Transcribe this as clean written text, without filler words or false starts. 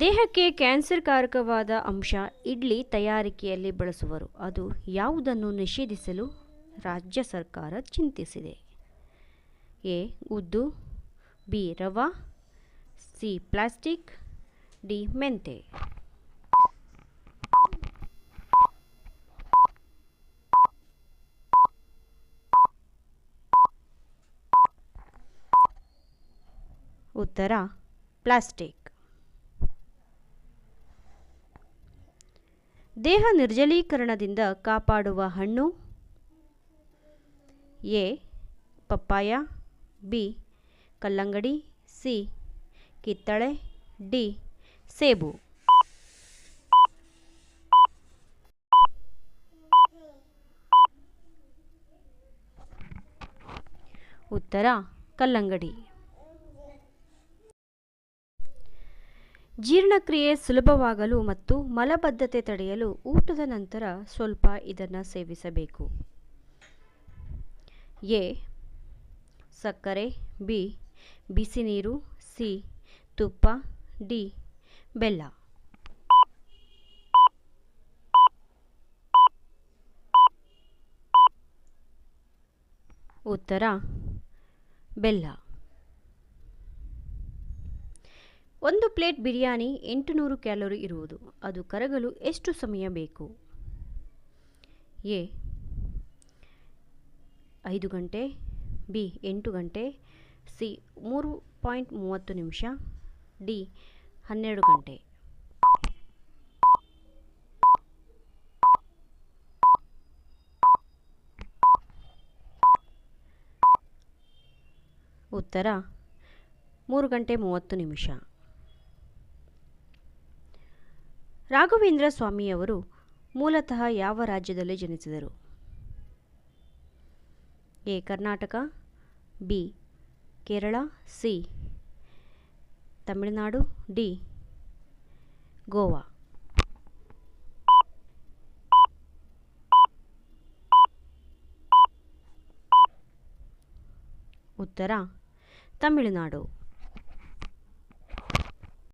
ದೇಹಕ್ಕೆ ಕ್ಯಾನ್ಸರ್ಕಾರಕವಾದ ಅಂಶ ಇಡ್ಲಿ ತಯಾರಿಕೆಯಲ್ಲಿ ಬಳಸುವರು. ಅದು ಯಾವುದನ್ನು ನಿಷೇಧಿಸಲು ರಾಜ್ಯ ಸರ್ಕಾರ ಚಿಂತಿಸಿದೆ? ಎ. ಉದ್ದು, ಬಿ. ರವಾ, ಸಿ. Plastic, D. ಮೆಂತೆ. ಉತ್ತರ ಪ್ಲಾಸ್ಟಿಕ್. ದೇಹ ನಿರ್ಜಲೀಕರಣದಿಂದ ಕಾಪಾಡುವ ಹಣ್ಣು? ಎ. Papaya, B. ಕಲ್ಲಂಗಡಿ, ಸಿ. ಕಿತ್ತಳೆ, ಡಿ. ಸೇಬು. ಉತ್ತರ ಕಲ್ಲಂಗಡಿ. ಜೀರ್ಣಕ್ರಿಯೆ ಸುಲಭವಾಗಲು ಮತ್ತು ಮಲಬದ್ಧತೆ ತಡೆಯಲು ಊಟದ ನಂತರ ಸ್ವಲ್ಪ ಇದನ್ನು ಸೇವಿಸಬೇಕು. ಎ. ಸಕ್ಕರೆ, ಬಿ. ಬಿಸಿ ನೀರು, ಸಿ. ತುಪ್ಪ, ಡಿ. ಬೆಲ್ಲ. ಉತ್ತರ ಬೆಲ್ಲ. ಒಂದು ಪ್ಲೇಟ್ ಬಿರಿಯಾನಿ 800 ಕ್ಯಾಲೋರಿ ಇರುವುದು. ಅದು ಕರಗಲು ಎಷ್ಟು ಸಮಯ ಬೇಕು? ಎ. 5 ಗಂಟೆ, ಬಿ. 8 ಗಂಟೆ, ಸಿ. 3.30 ನಿಮಿಷ, ಡಿ. 12 ಗಂಟೆ. ಉತ್ತರ 3 ಗಂಟೆ 30 ನಿಮಿಷ. ರಾಘವೇಂದ್ರ ಸ್ವಾಮಿಯವರು ಮೂಲತಃ ಯಾವ ರಾಜ್ಯದಲ್ಲಿ ಜನಿಸಿದರು? A. Karnataka, B. Kerala, C. Tamil Nadu, D. Goa. ಉತ್ತರ ತಮಿಳುನಾಡು.